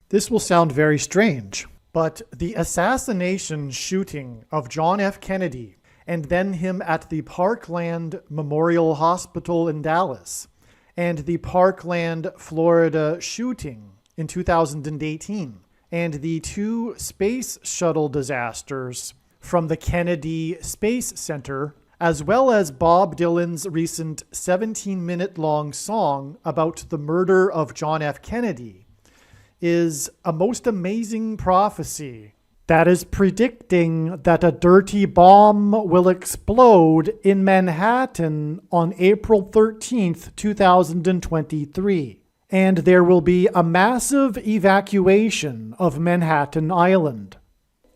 This will sound very strange, but the assassination shooting of John F. Kennedy and then him at the Parkland Memorial Hospital in Dallas and the Parkland, Florida shooting in 2018 and the two space shuttle disasters from the Kennedy Space Center, as well as Bob Dylan's recent 17-minute-long song about the murder of John F. Kennedy, is a most amazing prophecy that is predicting that a dirty bomb will explode in Manhattan on April 13th, 2023. And there will be a massive evacuation of Manhattan Island.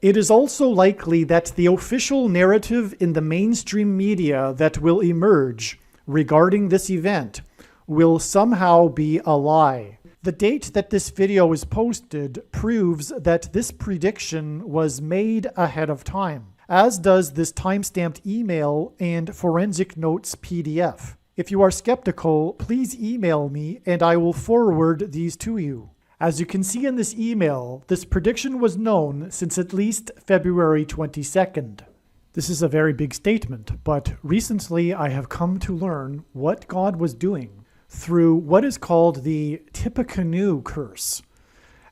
It is also likely that the official narrative in the mainstream media that will emerge regarding this event will somehow be a lie. The date that this video is posted proves that this prediction was made ahead of time, as does this timestamped email and forensic notes PDF. If you are skeptical, please email me and I will forward these to you. As you can see in this email, this prediction was known since at least February 22nd. This is a very big statement, but recently I have come to learn what God was doing through what is called the Tippecanoe curse,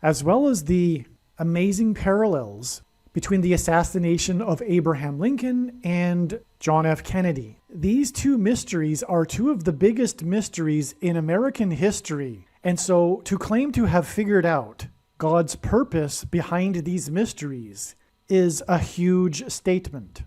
as well as the amazing parallels between the assassination of Abraham Lincoln and John F. Kennedy. These two mysteries are two of the biggest mysteries in American history, and so to claim to have figured out God's purpose behind these mysteries is a huge statement.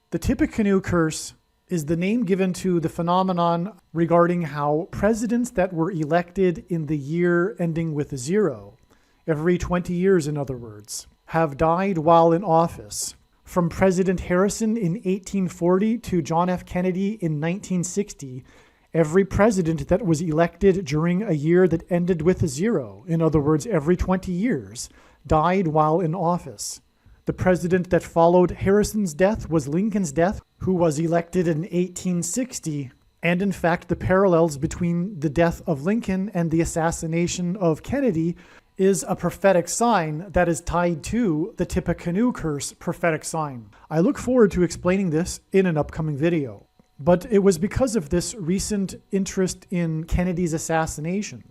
The Tippecanoe curse is the name given to the phenomenon regarding how presidents that were elected in the year ending with 0, every 20 years in other words, have died while in office. From President Harrison in 1840 to John F. Kennedy in 1960, every president that was elected during a year that ended with 0, in other words, every 20 years, died while in office. The president that followed Harrison's death was Lincoln's death, who was elected in 1860. And in fact, the parallels between the death of Lincoln and the assassination of Kennedy is a prophetic sign that is tied to the Tippecanoe curse prophetic sign. I look forward to explaining this in an upcoming video. But it was because of this recent interest in Kennedy's assassination,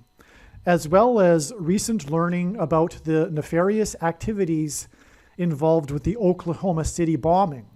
as well as recent learning about the nefarious activities involved with the Oklahoma City bombing,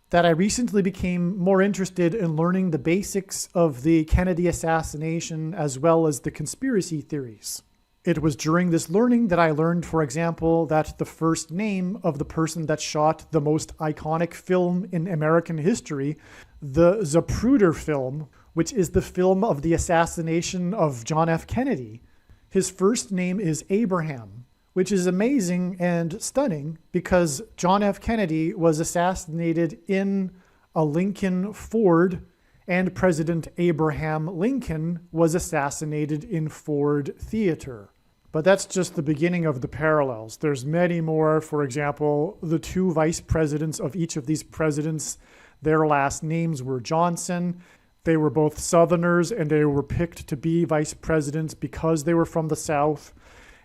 that I recently became more interested in learning the basics of the Kennedy assassination as well as the conspiracy theories. It was during this learning that I learned, for example, that the first name of the person that shot the most iconic film in American history, the Zapruder film, which is the film of the assassination of John F. Kennedy, his first name is Abraham, which is amazing and stunning because John F. Kennedy was assassinated in a Lincoln Ford, and President Abraham Lincoln was assassinated in Ford Theater. But that's just the beginning of the parallels. There's many more. For example, the two vice presidents of each of these presidents, their last names were Johnson. They were both Southerners, and they were picked to be vice presidents because they were from the South,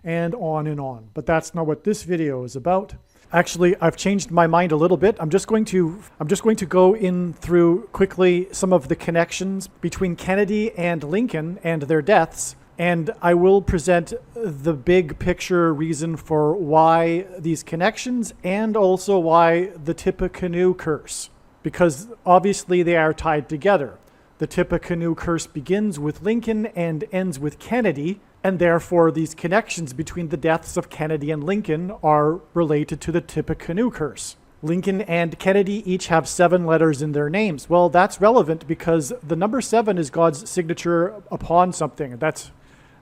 and on and on. But that's not what this video is about. Actually, I've changed my mind a little bit. I'm just going to go in through quickly some of the connections between Kennedy and Lincoln and their deaths, and I will present the big picture reason for why these connections and also why the Tippecanoe curse, because obviously they are tied together. The Tippecanoe curse begins with Lincoln and ends with Kennedy, and therefore these connections between the deaths of Kennedy and Lincoln are related to the Tippecanoe curse. Lincoln and Kennedy each have 7 letters in their names. Well, that's relevant because the number 7 is God's signature upon something. That's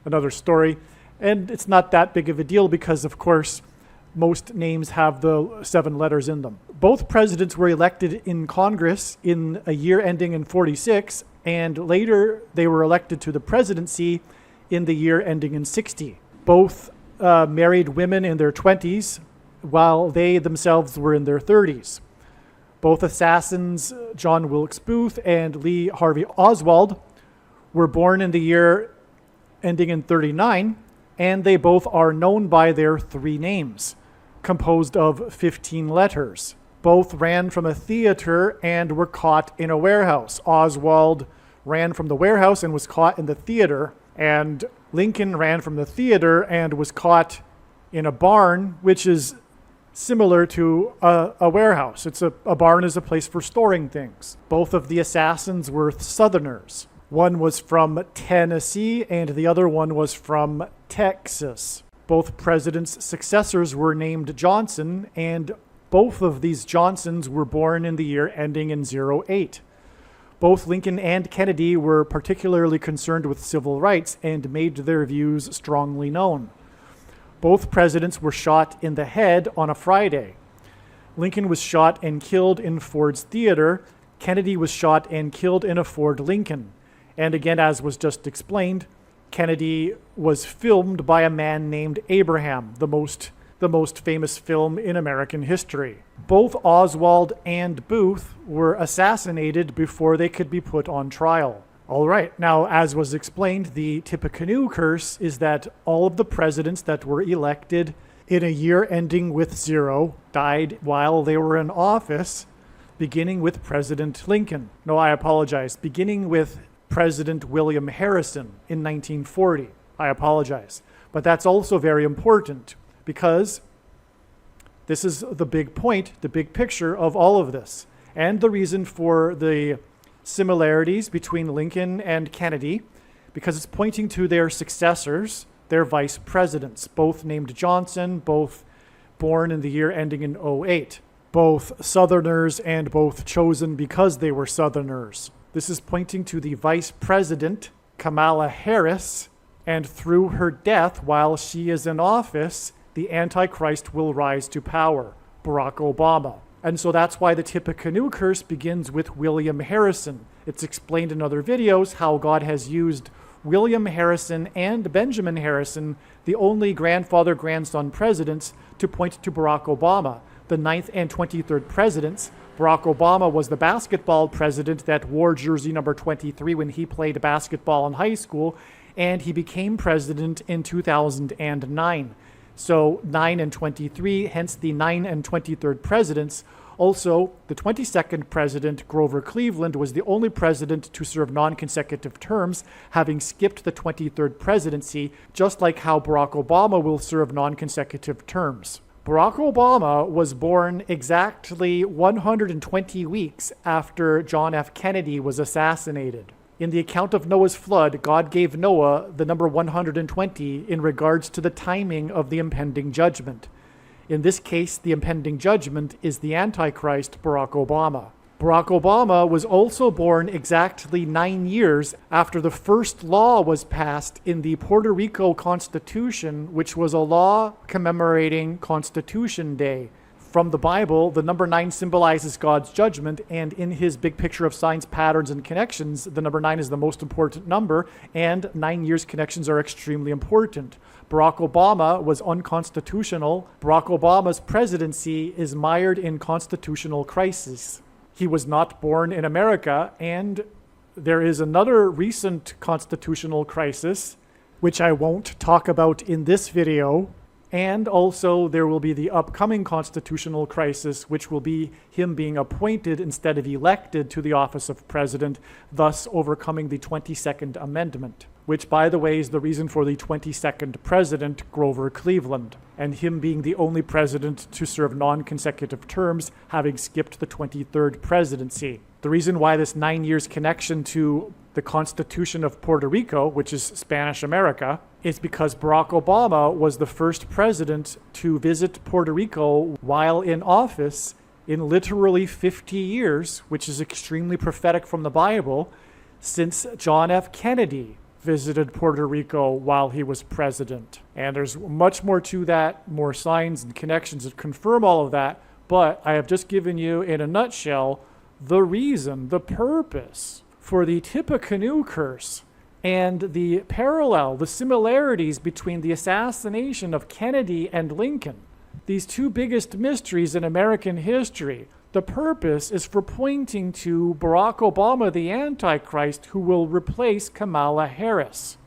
another story. And it's not that big of a deal because, of course, most names have the 7 letters in them. Both presidents were elected in Congress in a year ending in 46, and later they were elected to the presidency in the year ending in 60. Both married women in their 20s, while they themselves were in their 30s. Both assassins, John Wilkes Booth and Lee Harvey Oswald, were born in the year ending in 39, and they both are known by their three names, composed of 15 letters. Both ran from a theater and were caught in a warehouse. Oswald ran from the warehouse and was caught in the theater, and Lincoln ran from the theater and was caught in a barn, which is similar to a warehouse. A barn is a place for storing things. Both of the assassins were Southerners. One was from Tennessee and the other one was from Texas. Both presidents' successors were named Johnson, and both of these Johnsons were born in the year ending in 08. Both Lincoln and Kennedy were particularly concerned with civil rights and made their views strongly known. Both presidents were shot in the head on a Friday. Lincoln was shot and killed in Ford's Theater. Kennedy was shot and killed in a Ford Lincoln. And again, as was just explained, Kennedy was filmed by a man named Abraham, the most famous film in American history. Both Oswald and Booth were assassinated before they could be put on trial. All right, now, as was explained, the Tippecanoe curse is that all of the presidents that were elected in a year ending with 0 died while they were in office, beginning with President Lincoln. No, I apologize. Beginning with President William Harrison in 1940. I apologize. But that's also very important because this is the big point, the big picture of all of this. And the reason for the similarities between Lincoln and Kennedy, because it's pointing to their successors, their vice presidents, both named Johnson, both born in the year ending in 08, both Southerners and both chosen because they were Southerners. This is pointing to the vice president, Kamala Harris, and through her death while she is in office, the Antichrist will rise to power, Barack Obama. And so that's why the Tippecanoe curse begins with William Harrison. It's explained in other videos how God has used William Harrison and Benjamin Harrison, the only grandfather-grandson presidents, to point to Barack Obama. The 9th and 23rd presidents, Barack Obama was the basketball president that wore jersey number 23 when he played basketball in high school, and he became president in 2009. So 9 and 23, hence the 9 and 23rd presidents. Also, the 22nd president, Grover Cleveland, was the only president to serve non-consecutive terms, having skipped the 23rd presidency, just like how Barack Obama will serve non-consecutive terms. Barack Obama was born exactly 120 weeks after John F. Kennedy was assassinated. In the account of Noah's flood, God gave Noah the number 120 in regards to the timing of the impending judgment. In this case, the impending judgment is the Antichrist, Barack Obama. Barack Obama was also born exactly 9 years after the first law was passed in the Puerto Rico Constitution, which was a law commemorating Constitution Day. From the Bible, the number 9 symbolizes God's judgment, and in his big picture of signs, patterns, and connections, the number 9 is the most important number, and 9 years connections are extremely important. Barack Obama was unconstitutional. Barack Obama's presidency is mired in constitutional crisis. He was not born in America, and there is another recent constitutional crisis, which I won't talk about in this video. And also there will be the upcoming constitutional crisis, which will be him being appointed instead of elected to the office of president, thus overcoming the 22nd Amendment, which, by the way, is the reason for the 22nd president, Grover Cleveland, and him being the only president to serve non-consecutive terms, having skipped the 23rd presidency. The reason why this 9 years connection to the Constitution of Puerto Rico, which is Spanish America, is because Barack Obama was the first president to visit Puerto Rico while in office in literally 50 years, which is extremely prophetic from the Bible, since John F. Kennedy visited Puerto Rico while he was president. And there's much more to that, more signs and connections that confirm all of that, but I have just given you, in a nutshell, the reason, the purpose for the Tippecanoe curse and the parallel, the similarities between the assassination of Kennedy and Lincoln. These two biggest mysteries in American history. The purpose is for pointing to Barack Obama, the Antichrist, who will replace Kamala Harris.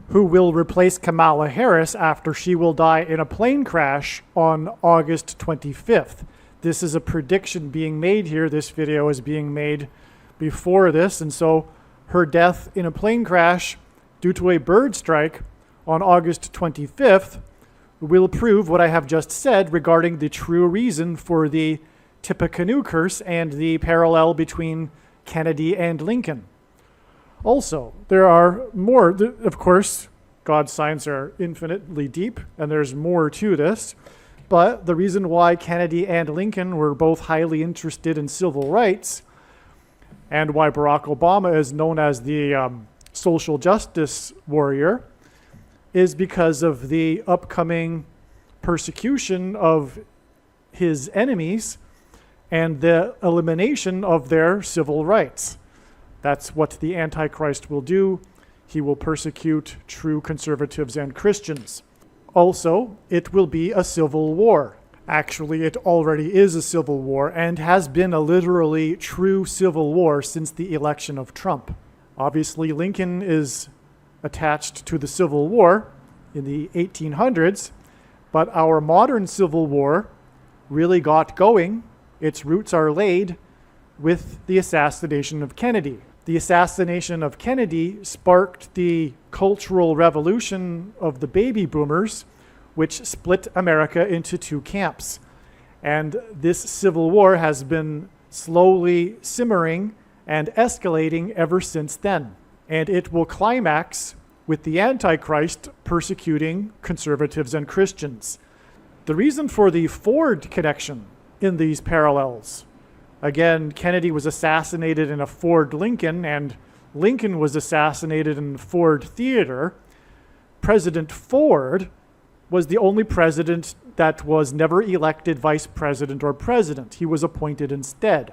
who will replace Kamala Harris after she will die in a plane crash on August 25th. This is a prediction being made here. This video is being made before this, and so her death in a plane crash due to a bird strike on August 25th will prove what I have just said regarding the true reason for the Tippecanoe curse and the parallel between Kennedy and Lincoln. Also, there are more, of course, God's signs are infinitely deep, and there's more to this, but the reason why Kennedy and Lincoln were both highly interested in civil rights, and why Barack Obama is known as the social justice warrior, is because of the upcoming persecution of his enemies and the elimination of their civil rights. That's what the Antichrist will do. He will persecute true conservatives and Christians. Also, it will be a civil war. Actually, it already is a civil war and has been a literally true civil war since the election of Trump. Obviously, Lincoln is attached to the Civil War in the 1800s, but our modern Civil War really got going. Its roots are laid with the assassination of Kennedy. The assassination of Kennedy sparked the cultural revolution of the baby boomers, which split America into two camps. And this civil war has been slowly simmering and escalating ever since then. And it will climax with the Antichrist persecuting conservatives and Christians. The reason for the Ford connection in these parallels: again, Kennedy was assassinated in a Ford Lincoln, and Lincoln was assassinated in Ford Theater. President Ford was the only president that was never elected vice president or president. He was appointed instead.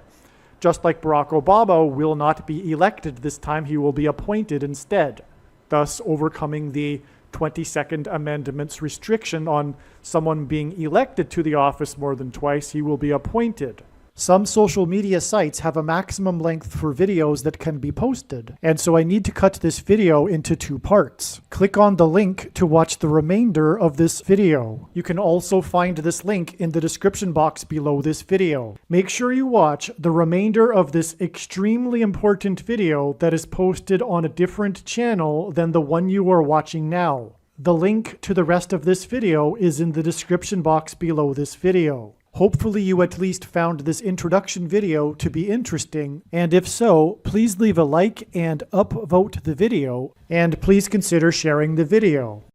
Just like Barack Obama will not be elected this time, he will be appointed instead, thus overcoming the 22nd Amendment's restriction on someone being elected to the office more than twice. He will be appointed. Some social media sites have a maximum length for videos that can be posted, and so I need to cut this video into 2 parts. Click on the link to watch the remainder of this video. You can also find this link in the description box below this video. Make sure you watch the remainder of this extremely important video that is posted on a different channel than the one you are watching now. The link to the rest of this video is in the description box below this video. Hopefully you at least found this introduction video to be interesting, and if so, please leave a like and upvote the video, and please consider sharing the video.